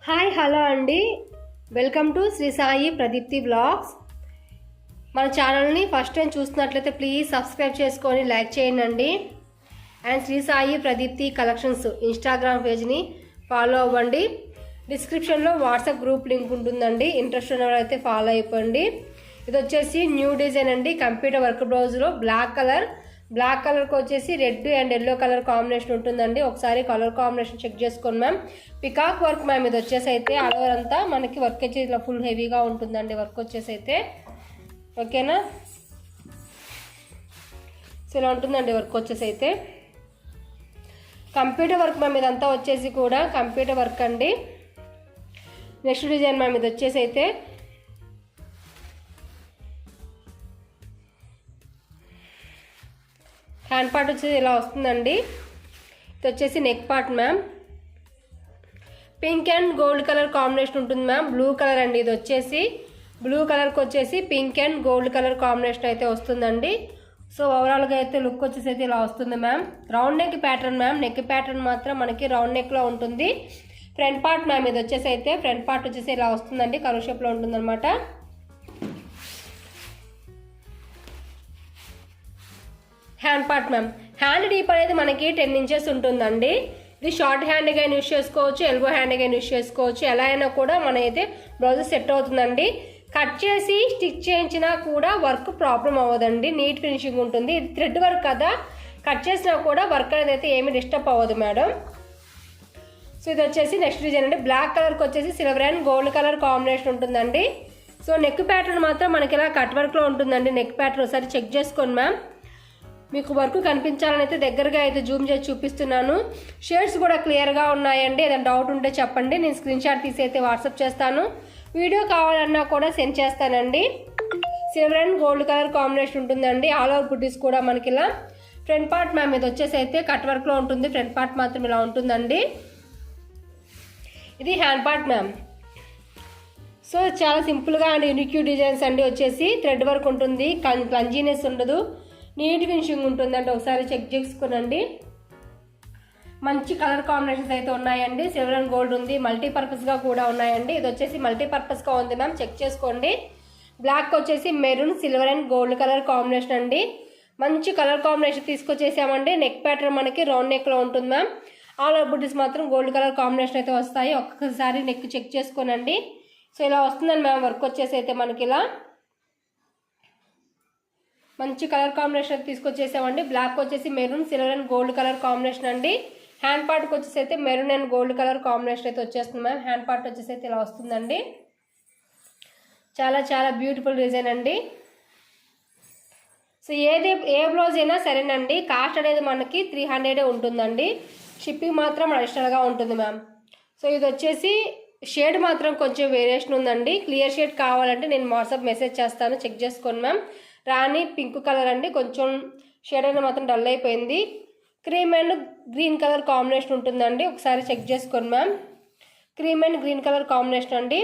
Hi hello అండి, welcome to Shri Sai Pradeepti blogs. మన ఛానల్ని ఫస్ట్ టైం చూస్తున్నట్లయితే ప్లీజ్ సబ్స్క్రైబ్ చేసుకొని లైక్ చేయండి. And Shri Sai Pradeepti collections Instagram పేజ్ని ఫాలో అవ్వండి. డిస్క్రిప్షన్లో వాట్సాప్ గ్రూప్ లింక్ ఉంటుందండి, ఇంట్రెస్ట్ ఉన్న వాళ్ళైతే ఫాలో అయిపోండి. ఇది వచ్చేసి న్యూ డిజైన్ అండి, కంప్యూటర్ వర్క్ బ్లౌజ్లో బ్లాక్ కలర్కి వచ్చేసి red and yellow colour combination ఉంటుందండి. ఒకసారి కలర్ కాంబినేషన్ చెక్ చేసుకోండి మ్యామ్. పికాక్ వర్క్ మ్యామ్ ఇది వచ్చేసి అయితే ఆల్ ఓవర్ అంతా మనకి వర్క్ వచ్చేసి ఇలా ఫుల్ హెవీగా ఉంటుందండి వర్క్ వచ్చేసి అయితే. ఓకేనా, సో ఇలా ఉంటుందండి వర్క్ వచ్చేసి అయితే. కంప్యూటర్ వర్క్ మ్యామ్ ఇదంతా వచ్చేసి కూడా కంప్యూటర్ వర్క్ అండి. నెక్స్ట్ డిజైన్ మ్యామ్ ఇది వచ్చేసి అయితే హ్యాండ్ పార్ట్ వచ్చేసి ఇలా వస్తుందండి. ఇది వచ్చేసి neck part ma'am. Pink and gold colour combination ఉంటుంది మ్యామ్. బ్లూ కలర్ అండి, ఇది వచ్చేసి బ్లూ కలర్కి వచ్చేసి pink and gold colour combination అయితే వస్తుందండి. సో ఓవరాల్గా అయితే లుక్ వచ్చేసి అయితే ఇలా వస్తుంది ma'am. Round neck pattern ma'am. Neck pattern మాత్రం మనకి రౌండ్ నెక్లో ఉంటుంది. ఫ్రంట్ పార్ట్ మ్యామ్ ఇది వచ్చేసి అయితే ఫ్రంట్ పార్ట్ వచ్చేసి ఇలా వస్తుందండి, కర్వ్ షేప్లో ఉంటుంది అనమాట. Hand part ma'am. Hand deep అనేది మనకి 10 ఇంచెస్ ఉంటుందండి. ఇది షార్ట్ హ్యాండ్గా యూస్ చేసుకోవచ్చు, ఎల్బో హ్యాండ్గా యూస్ చేసుకోవచ్చు. ఎలా అయినా కూడా మన అయితే బ్లౌజ్ సెట్ అవుతుందండి. కట్ చేసి స్టిచ్ చేయించినా కూడా వర్క్ ప్రాబ్లం అవ్వదండి, నీట్ ఫినిషింగ్ ఉంటుంది. ఇది థ్రెడ్ వర్క్ కదా, కట్ చేసినా కూడా వర్క్ అనేది అయితే ఏమీ డిస్టర్బ్ అవ్వదు మేడం. సో ఇది వచ్చేసి నెక్స్ట్ డిజైన్ అండి. బ్లాక్ కలర్కి వచ్చేసి silver and gold colour combination ఉంటుందండి. సో నెక్ ప్యాటర్న్ మాత్రం మనకి ఇలా కట్ వర్క్లో ఉంటుందండి. నెక్ ప్యాటర్న్ ఒకసారి చెక్ చేసుకోండి మ్యామ్. మీకు వర్క్ కనిపించాలని అయితే దగ్గరగా అయితే జూమ్ చేసి చూపిస్తున్నాను. షేడ్స్ కూడా క్లియర్గా ఉన్నాయండి. ఏదైనా డౌట్ ఉంటే చెప్పండి, నేను స్క్రీన్ షాట్ తీసి అయితే వాట్సాప్ చేస్తాను. వీడియో కావాలన్నా కూడా సెండ్ చేస్తానండి. Silver and gold colour combination ఉంటుందండి. ఆల్ ఓవర్ బుటీస్ కూడా మనకి ఇలా. ఫ్రంట్ పార్ట్ మ్యామ్ ఇది వచ్చేసి అయితే కట్ వర్క్లో ఉంటుంది. ఫ్రంట్ పార్ట్ మాత్రం ఇలా ఉంటుందండి. ఇది హ్యాండ్ పార్ట్ మ్యామ్. సో చాలా సింపుల్గా అండ్ యూనిక్ డిజైన్స్ అండి. వచ్చేసి థ్రెడ్ వర్క్ ఉంటుంది, క్లంజీనెస్ ఉండదు, నీట్ ఫినిషింగ్ ఉంటుందండి. ఒకసారి చెక్ చేసుకోనండి. మంచి కలర్ కాంబినేషన్స్ అయితే ఉన్నాయండి. సిల్వర్ అండ్ గోల్డ్ ఉంది, మల్టీపర్పస్గా కూడా ఉన్నాయండి. ఇది వచ్చేసి మల్టీపర్పస్గా ఉంది మ్యామ్, చెక్ చేసుకోండి. బ్లాక్ వచ్చేసి maroon, silver and gold colour combination అండి. మంచి కలర్ కాంబినేషన్ తీసుకొచ్చేసామండి. నెక్ ప్యాటర్న్ మనకి రౌండ్ నెక్లో ఉంటుంది మ్యామ్. ఆల్ ఓవర్ బుటీస్ మాత్రం గోల్డ్ కలర్ కాంబినేషన్ అయితే వస్తాయి. ఒక్కసారి నెక్ చెక్ చేసుకోనండి. సో ఇలా వస్తుందండి మ్యామ్ వర్క్ వచ్చేసి అయితే మనకి ఇలా మంచి కలర్ కాంబినేషన్ తీసుకొచ్చేసామండి. బ్లాక్ వచ్చేసి maroon, silver and gold colour combination అండి. హ్యాండ్ పార్ట్కి వచ్చేసి అయితే maroon and gold colour combination అయితే వచ్చేస్తుంది మ్యామ్. హ్యాండ్ పార్ట్ వచ్చేసి అయితే ఇలా వస్తుందండి. చాలా చాలా బ్యూటిఫుల్ డిజైన్ అండి. సో ఏ బ్లౌజ్ అయినా సరేనండి, కాస్ట్ అనేది మనకి 300 ఉంటుందండి. షిప్పింగ్ మాత్రం అడిషనల్గా ఉంటుంది మ్యామ్. సో ఇది వచ్చేసి షేడ్ మాత్రం కొంచెం వేరియేషన్ ఉందండి. క్లియర్ షేడ్ కావాలంటే నేను వాట్సాప్ మెసేజ్ చేస్తాను, చెక్ చేసుకోండి మ్యామ్. రాణి పింక్ కలర్ అండి, కొంచెం షేడ్ అనేది మాత్రం డల్ అయిపోయింది. Cream and green colour combination ఉంటుందండి. ఒకసారి చెక్ చేసుకోండి ma'am. Cream and green colour combination అండి.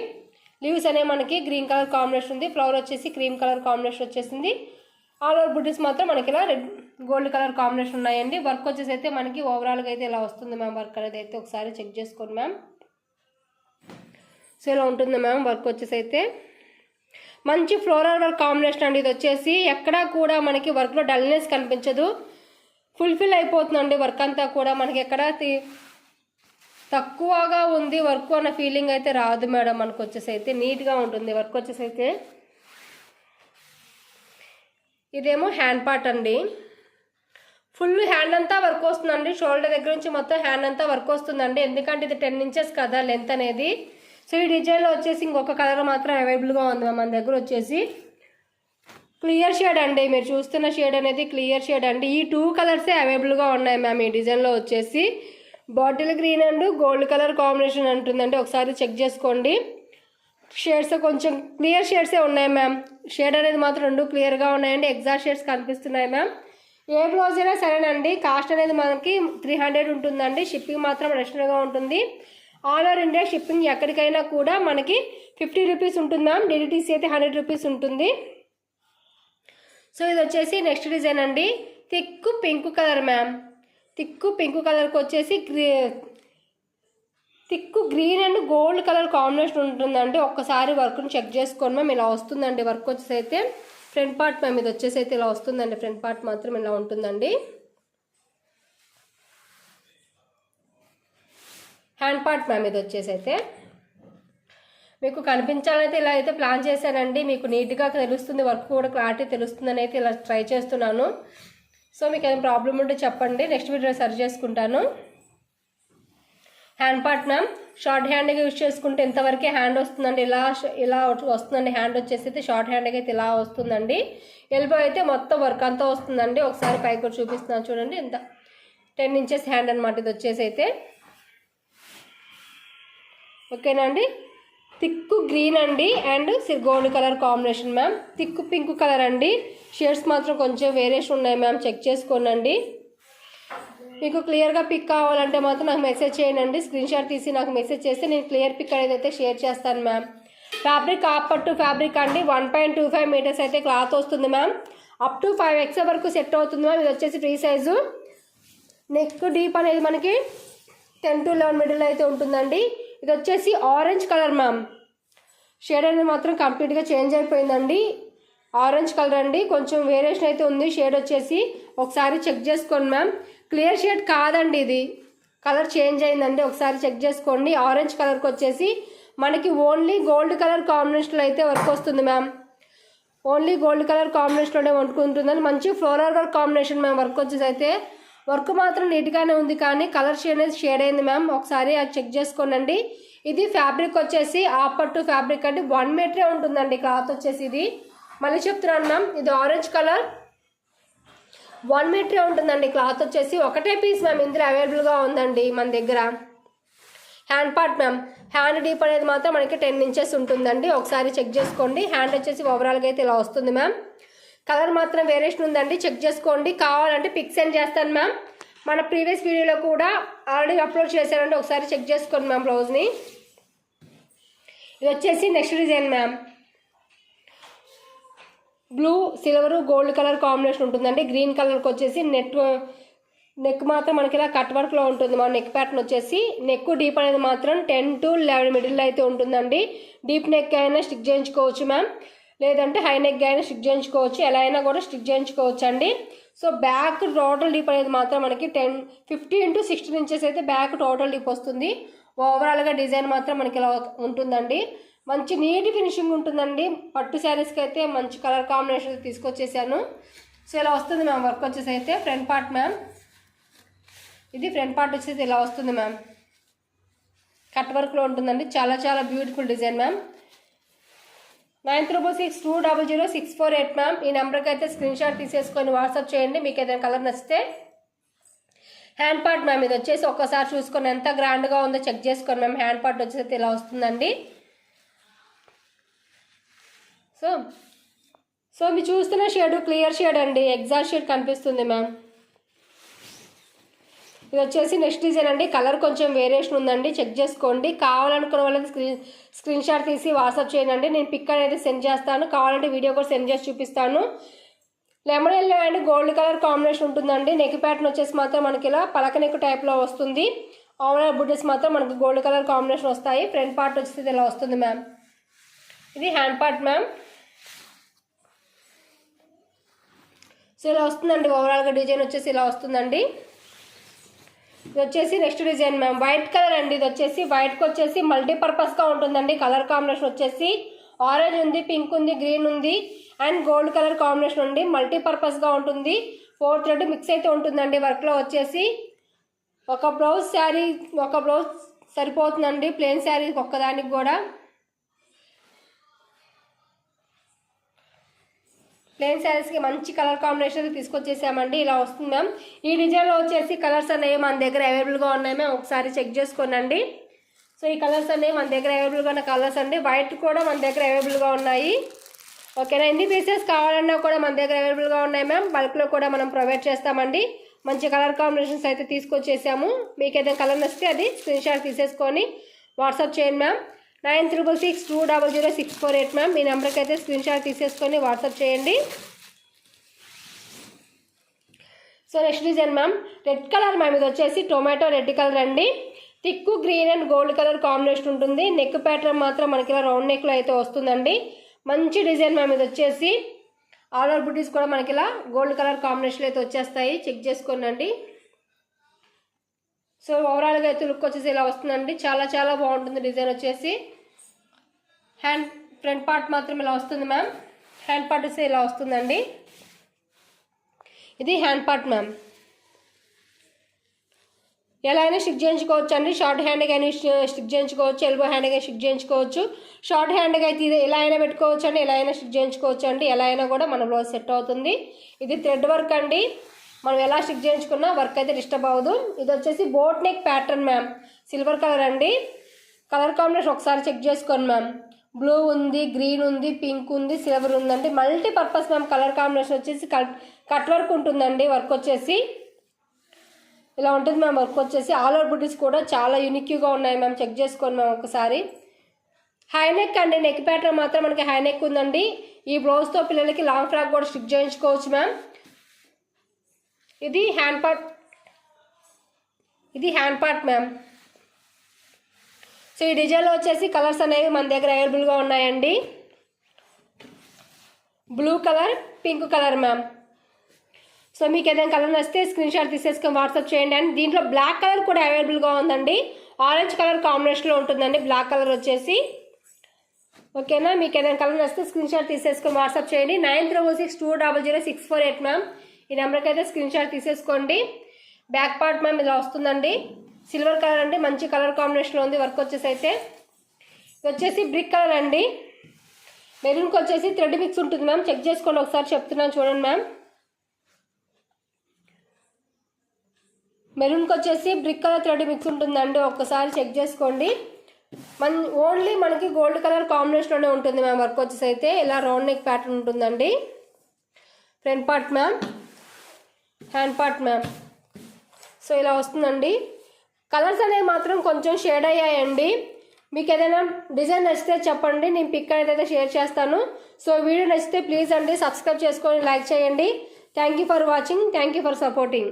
లీవ్స్ అనేవి మనకి గ్రీన్ కలర్ కాంబినేషన్ ఉంది. ఫ్లవర్ వచ్చేసి క్రీమ్ కలర్ కాంబినేషన్ వచ్చేసింది. ఆల్ ఓవర్ బుటీస్ మాత్రం మనకి ఇలా రెడ్ గోల్డ్ కలర్ కాంబినేషన్ ఉన్నాయండి. వర్క్ వచ్చేసి అయితే మనకి ఓవరాల్గా అయితే ఇలా వస్తుంది మ్యామ్. వర్క్ అనేది అయితే ఒకసారి చెక్ చేసుకోండి మ్యామ్. సో ఇలా ఉంటుంది మ్యామ్ వర్క్ వచ్చేసి అయితే. మంచి ఫ్లోరల్ వర్క్ కాంబినేషన్ అండి. ఇది వచ్చేసి ఎక్కడా కూడా మనకి వర్క్లో డల్నెస్ కనిపించదు, ఫుల్ఫిల్ అయిపోతుందండి వర్క్ అంతా కూడా. మనకి ఎక్కడ తక్కువగా ఉంది వర్క్ అన్న ఫీలింగ్ అయితే రాదు మేడం. మనకు వచ్చేసి అయితే నీట్గా ఉంటుంది వర్క్ వచ్చేసి అయితే. ఇదేమో హ్యాండ్ పార్ట్ అండి. ఫుల్ హ్యాండ్ అంతా వర్క్ వస్తుందండి. షోల్డర్ దగ్గర నుంచి మొత్తం హ్యాండ్ అంతా వర్క్ వస్తుందండి. ఎందుకంటే ఇది 10 ఇంచెస్ కదా లెంత్ అనేది. సో ఈ డిజైన్లో వచ్చేసి ఇంకొక కలర్ మాత్రం అవైలబుల్గా ఉంది మన దగ్గర. వచ్చేసి క్లియర్ షేడ్ అండి, మీరు చూస్తున్న షేడ్ అనేది క్లియర్ షేడ్ అండి. ఈ 2 కలర్సే అవైలబుల్గా ఉన్నాయి మ్యామ్ ఈ డిజైన్లో. వచ్చేసి bottle green and gold colour combination ఉంటుందండి. ఒకసారి చెక్ చేసుకోండి. షేడ్స్ కొంచెం క్లియర్ షేడ్సే ఉన్నాయి మ్యామ్. షేడ్ అనేది మాత్రం 2 క్లియర్గా ఉన్నాయండి. ఎగ్జాక్ట్ షేడ్స్ కనిపిస్తున్నాయి మ్యామ్. ఏ బ్లౌజ్ అయినా సరేనండి, కాస్ట్ అనేది మనకి 300 ఉంటుందండి. షిప్పింగ్ మాత్రం అడిషనల్గా ఉంటుంది. ఆల్ ఓవర్ ఇండియా షిప్పింగ్ ఎక్కడికైనా కూడా మనకి 50 రూపీస్ ఉంటుంది మ్యామ్. డిడిటీసీ అయితే 100 రూపీస్ ఉంటుంది. సో ఇది వచ్చేసి నెక్స్ట్ డిజైన్ అండి. Thick pink colour ma'am. Thick pink కలర్కి వచ్చేసి thick green and gold colour combination ఉంటుందండి. ఒక్కసారి వర్క్ని చెక్ చేసుకోండి మ్యామ్. ఇలా వస్తుందండి వర్క్ వచ్చేసి అయితే. ఫ్రంట్ పార్ట్ మ్యామ్ ఇది వచ్చేసి అయితే ఇలా వస్తుందండి. ఫ్రంట్ పార్ట్ మాత్రం ఇలా ఉంటుందండి. హ్యాండ్ పార్ట్ మ్యామ్ ఇది వచ్చేసి అయితే మీకు కనిపించాలైతే ఇలా అయితే ప్లాన్ చేశానండి. మీకు నీట్గా తెలుస్తుంది, వర్క్ కూడా క్లారిటీ తెలుస్తుందని అయితే ఇలా ట్రై చేస్తున్నాను. సో మీకు ఏమైనా ప్రాబ్లం ఉంటే చెప్పండి, నెక్స్ట్ వీడియో సరి చేసుకుంటాను. హ్యాండ్ పార్ట్ మ్యామ్ షార్ట్ హ్యాండ్గా యూజ్ చేసుకుంటే ఇంతవరకే హ్యాండ్ వస్తుందండి. ఇలా వస్తుందండి. హ్యాండ్ వచ్చేసి అయితే షార్ట్ హ్యాండ్గా అయితే ఇలా వస్తుందండి. ఎల్బో అయితే మొత్తం వర్క్ అంతా వస్తుందండి. ఒకసారి పైకి కూడా చూపిస్తున్నాను చూడండి. ఇంత 10 ఇంచెస్ హ్యాండ్ అనమాట ఇది వచ్చేసి అయితే. ఓకేనా అండి. థిక్ గ్రీన్ అండి and gold colour combination ma'am. Thick pink colour అండి. షేడ్స్ మాత్రం కొంచెం వేరియేషన్ ఉన్నాయి మ్యామ్, చెక్ చేసుకోనండి. మీకు క్లియర్గా పిక్ కావాలంటే మాత్రం నాకు మెసేజ్ చేయండి. స్క్రీన్ షాట్ తీసి నాకు మెసేజ్ చేస్తే నేను క్లియర్ పిక్ అనేది అయితే షేర్ చేస్తాను మ్యామ్. ఫ్యాబ్రిక్ పట్టు ఫ్యాబ్రిక్ అండి. 1.25 మీటర్స్ అయితే క్లాత్ వస్తుంది మ్యామ్. అప్ టు 5x వరకు సెట్ అవుతుంది మ్యామ్. ఇది వచ్చేసి ఫ్రీ సైజు. నెక్ డీప్ అనేది మనకి 10 to 11 మిడిల్ అయితే ఉంటుందండి. ఇది వచ్చేసి ఆరెంజ్ కలర్ మ్యామ్. షేడ్ అనేది మాత్రం కంప్లీట్గా చేంజ్ అయిపోయిందండి. ఆరెంజ్ కలర్ అండి. కొంచెం వేరియేషన్ అయితే ఉంది షేడ్ వచ్చేసి. ఒకసారి చెక్ చేసుకోండి మ్యామ్. క్లియర్ షేడ్ కాదండి, ఇది కలర్ చేంజ్ అయిందండి. ఒకసారి చెక్ చేసుకోండి. ఆరెంజ్ కలర్కి వచ్చేసి మనకి ఓన్లీ గోల్డ్ కలర్ కాంబినేషన్లో అయితే వర్క్ వస్తుంది మ్యామ్. ఓన్లీ గోల్డ్ కలర్ కాంబినేషన్లోనే వర్క్ ఉంటుందని. మంచి floral work combination ma'am. Work వచ్చేసి అయితే వర్క్ మాత్రం నీట్గానే ఉంది, కానీ కలర్ షేడ్ అయింది మ్యామ్. ఒకసారి అది చెక్ చేసుకోండి. ఇది ఫ్యాబ్రిక్ వచ్చేసి పట్టు ఫ్యాబ్రిక్ అండి. 1 మీటరే ఉంటుందండి క్లాత్ వచ్చేసి. ఇది మళ్ళీ చెప్తున్నాను మ్యామ్, ఇది ఆరెంజ్ కలర్ 1 మీటరే ఉంటుందండి క్లాత్ వచ్చేసి. ఒకటే పీస్ మ్యామ్ ఇందులో అవైలబుల్గా ఉందండి మన దగ్గర. Hand part ma'am. Hand deep అనేది మాత్రం మనకి 10 ఇంచెస్ ఉంటుందండి. ఒకసారి చెక్ చేసుకోండి. హ్యాండ్ వచ్చేసి ఓవరాల్గా అయితే ఇలా వస్తుంది మ్యామ్. కలర్ మాత్రం వేరియేషన్ ఉందండి, చెక్ చేసుకోండి. కావాలంటే పిక్ సెండ్ చేస్తాను మ్యామ్. మన ప్రీవియస్ వీడియోలో కూడా ఆల్రెడీ అప్లోడ్ చేశానండి, ఒకసారి చెక్ చేసుకోండి మ్యామ్ బ్లౌజ్ని. ఇది వచ్చేసి next design ma'am. Blue silver gold colour combination ఉంటుందండి. గ్రీన్ కలర్కి వచ్చేసి నెక్ మాత్రం మనకి ఇలా కట్ వర్క్లో ఉంటుంది. మన నెక్ ప్యాటర్న్ వచ్చేసి నెక్ డీప్ అనేది మాత్రం 10 to 11 మిడిల్ అయితే ఉంటుందండి. డీప్ నెక్ అయినా స్టిక్ చేయించుకోవచ్చు మ్యామ్, లేదంటే హై నెక్ అయినా స్టిక్ చేయించుకోవచ్చు. ఎలా అయినా కూడా స్టిక్ చేయించుకోవచ్చు అండి. సో బ్యాక్ టోటల్ డీప్ అనేది మాత్రం మనకి 15 to 16 ఇంచెస్ అయితే బ్యాక్ టోటల్ డీప్ వస్తుంది. ఓవరాల్గా డిజైన్ మాత్రం మనకి ఇలా ఉంటుందండి. మంచి నీట్ ఫినిషింగ్ ఉంటుందండి. పట్టు శారీస్కి అయితే మంచి కలర్ కాంబినేషన్ తీసుకొచ్చేసాను. సో ఇలా వస్తుంది మ్యామ్ వర్క్ వచ్చేసి అయితే. Front part ma'am. ఇది ఫ్రంట్ పార్ట్ వచ్చేసి ఇలా వస్తుంది మ్యామ్. కట్ వర్క్లో ఉంటుందండి. చాలా చాలా బ్యూటిఫుల్ డిజైన్ మ్యామ్. 9362000648 మ్యామ్. ఈ నెంబర్కి అయితే స్క్రీన్ షాట్ తీసేసుకొని వాట్సాప్ చేయండి మీకు ఏదైనా కలర్ నచ్చితే. Hand part ma'am. ఇది వచ్చేసి ఒక్కసారి చూసుకొని ఎంత గ్రాండ్గా ఉందో చెక్ చేసుకోండి మ్యామ్. హ్యాండ్ పార్ట్ వచ్చేసి ఇలా వస్తుందండి. సో మీరు చూస్తున్న షేడ్ క్లియర్ షేడ్ అండి, ఎగ్జాక్ట్ షేడ్ కనిపిస్తుంది మ్యామ్. ఇది వచ్చేసి నెక్స్ట్ డిజైన్ అండి. కలర్ కొంచెం వేరియేషన్ ఉందండి, చెక్ చేసుకోండి. కావాలనుకున్న వాళ్ళకి స్క్రీన్ షాట్ తీసి వాట్సాప్ చేయండి. నేను పిక్ అనేది సెండ్ చేస్తాను. కావాలంటే వీడియో కూడా సెండ్ చేసి చూపిస్తాను. Lemon yellow and gold colour combination ఉంటుందండి. నెక్ ప్యాటర్న్ వచ్చేసి మాత్రం మనకి ఇలా పలక నెక్ టైప్లో వస్తుంది. ఓవరాల్ బుడ్డెస్ మాత్రం మనకి గోల్డ్ కలర్ కాంబినేషన్ వస్తాయి. ఫ్రంట్ పార్ట్ వచ్చేసి ఇలా వస్తుంది మ్యామ్. ఇది హ్యాండ్ పార్ట్ మ్యామ్. సో ఇలా వస్తుందండి. ఓవరాల్గా డిజైన్ వచ్చేసి ఇలా వస్తుందండి. ఇది వచ్చేసి next design ma'am. White colour అండి. ఇది వచ్చేసి వైట్కి వచ్చేసి మల్టీపర్పస్గా ఉంటుందండి. కలర్ కాంబినేషన్ వచ్చేసి ఆరెంజ్ ఉంది, పింక్ ఉంది, గ్రీన్ ఉంది అండ్ గోల్డ్ కలర్ కాంబినేషన్ ఉంది. మల్టీపర్పస్గా ఉంటుంది. 4 థ్రెడ్ మిక్స్ అయితే ఉంటుందండి. వర్క్లో వచ్చేసి ఒక బ్లౌజ్ సరిపోతుందండి. ప్లెయిన్ శారీ ఒక్కదానికి కూడా. ప్లెయిన్ శారీస్కి మంచి కలర్ కాంబినేషన్ తీసుకొచ్చేసామండి. ఇలా వస్తుంది మ్యామ్. ఈ డిజైన్లో వచ్చేసి కలర్స్ అనేవి మన దగ్గర అవైలబుల్గా ఉన్నాయి మ్యామ్. ఒకసారి చెక్ చేసుకోనండి. సో ఈ కలర్స్ అనేవి మన దగ్గర అవైలబుల్గా ఉన్న కలర్స్ అండి. వైట్ కూడా మన దగ్గర అవైలబుల్గా ఉన్నాయి. ఓకేనా. ఎన్ని పీసెస్ కావాలన్నా కూడా మన దగ్గర అవైలబుల్గా ఉన్నాయి మ్యామ్. బల్క్లో కూడా మనం ప్రొవైడ్ చేస్తామండి. మంచి కలర్ కాంబినేషన్స్ అయితే తీసుకొచ్చేసాము. మీకు ఏదైనా కలర్ నచ్చితే అది స్క్రీన్ షాట్ తీసేసుకొని వాట్సాప్ చేయండి మ్యామ్. 9362000648 మ్యామ్. ఈ నెంబర్కి అయితే స్క్రీన్ షాట్ తీసేసుకొని వాట్సాప్ చేయండి. So next design ma'am. Red colour ma'am. ఇది వచ్చేసి టొమాటో రెడ్ కలర్ అండి. Thick green and gold colour combination ఉంటుంది. నెక్ ప్యాటర్న్ మాత్రం మనకి ఇలా రౌండ్ నెక్లో అయితే వస్తుందండి. మంచి డిజైన్ మ్యామ్. ఇది వచ్చేసి ఆల్ ఓవర్ బుటీస్ కూడా మనకి ఇలా గోల్డ్ కలర్ కాంబినేషన్లో అయితే వచ్చేస్తాయి. చెక్ చేసుకోండి. సో ఓవరాల్గా అయితే లుక్ వచ్చేసి ఇలా వస్తుందండి. చాలా చాలా బాగుంటుంది డిజైన్ వచ్చేసి. హ్యాండ్ ఫ్రంట్ పార్ట్ మాత్రం ఇలా వస్తుంది మ్యామ్. హ్యాండ్ పార్ట్ వచ్చి ఇలా వస్తుందండి. ఇది హ్యాండ్ పార్ట్ మ్యామ్. ఎలా అయినా స్టిక్ చేయించుకోవచ్చు అండి. షార్ట్ హ్యాండ్గా అయినా స్టిక్ చేయించుకోవచ్చు, ఎల్బో హ్యాండ్గా స్టిక్ చేయించుకోవచ్చు. షార్ట్ హ్యాండ్గా అయితే ఇది ఎలా అయినా పెట్టుకోవచ్చు అండి, ఎలా అయినా స్టిక్ చేయించుకోవచ్చు అండి. ఎలా అయినా కూడా మన బ్లౌజ్ సెట్ అవుతుంది. ఇది థ్రెడ్ వర్క్ అండి. మనం ఎలా స్టిక్ చేయించుకున్నా వర్క్ అయితే డిస్టర్బ్ అవ్వదు. ఇది వచ్చేసి boat neck pattern ma'am. Silver colour అండి. కలర్ కాంబినేషన్ ఒకసారి చెక్ చేసుకోండి మ్యామ్. బ్లూ ఉంది, గ్రీన్ ఉంది, పింక్ ఉంది, సిల్వర్ ఉందండి. Multipurpose ma'am. కలర్ కాంబినేషన్ వచ్చేసి కట్ వర్క్ ఉంటుందండి. వర్క్ వచ్చేసి ఇలా ఉంటుంది మ్యామ్. వర్క్ వచ్చేసి ఆల్ ఓవర్ బుటీస్ కూడా చాలా యూనిక్గా ఉన్నాయి మ్యామ్. చెక్ చేసుకోండి మ్యామ్ ఒకసారి. హై నెక్ అండి. నెక్ ప్యాటర్న్ మాత్రం మనకి హై నెక్ ఉందండి. ఈ బ్లౌజ్తో పిల్లలకి లాంగ్ ఫ్రాక్ కూడా స్టిక్ చేయించుకోవచ్చు మ్యామ్. ఇది హ్యాండ్ పార్ట్ మ్యామ్. సో ఈ డిజైన్లో వచ్చేసి కలర్స్ అనేవి మన దగ్గర అవైలబుల్గా ఉన్నాయండి. Blue colour, pink colour ma'am. So మీకు ఏదైనా కలర్ నచ్చితే స్క్రీన్ షాట్ తీసేసుకొని వాట్సాప్ చేయండి. అండ్ దీంట్లో బ్లాక్ కలర్ కూడా అవైలబుల్గా ఉందండి. ఆరెంజ్ కలర్ కాంబినేషన్లో ఉంటుందండి బ్లాక్ కలర్ వచ్చేసి. ఓకేనా? మీకు ఏదైనా కలర్ నచ్చితే స్క్రీన్ షాట్ తీసేసుకొని వాట్సాప్ చేయండి. 9306200648 మ్యామ్. ఈ నెంబర్కి అయితే స్క్రీన్ షాట్ తీసేసుకోండి. బ్యాక్ పార్ట్ మ్యామ్ ఇలా వస్తుందండి. సిల్వర్ కలర్ అండి. మంచి కలర్ కాంబినేషన్లో ఉంది. వర్క్ వచ్చేసి అయితే ఇది వచ్చేసి బ్రిక్ కలర్ అండి. మెరూన్కి వచ్చేసి థ్రెడ్ మిక్స్ ఉంటుంది మ్యామ్. చెక్ చేసుకోండి ఒకసారి, చెప్తున్నాను చూడండి మ్యామ్. మెరూన్కి వచ్చేసి బ్రిక్ కలర్ థ్రెడ్ మిక్స్ ఉంటుందండి. ఒక్కసారి చెక్ చేసుకోండి. ఓన్లీ మనకి గోల్డ్ కలర్ కాంబినేషన్లోనే ఉంటుంది మ్యామ్. వర్క్ వచ్చేసి అయితే ఇలా రౌండ్ నెక్ ప్యాటర్న్ ఉంటుందండి. Front part ma'am, hand part ma'am. So ఇలా వస్తుందండి. కలర్స్ అనేవి మాత్రం కొంచెం షేడ్ అయ్యాయండి. మీకు ఏదైనా డిజైన్ నచ్చితే చెప్పండి, నేను పిక్ అనేది అయితే షేర్ చేస్తాను. సో వీడియో నచ్చితే ప్లీజ్ అండి సబ్స్క్రైబ్ చేసుకొని లైక్ చేయండి. Thank you for watching. Thank you for supporting.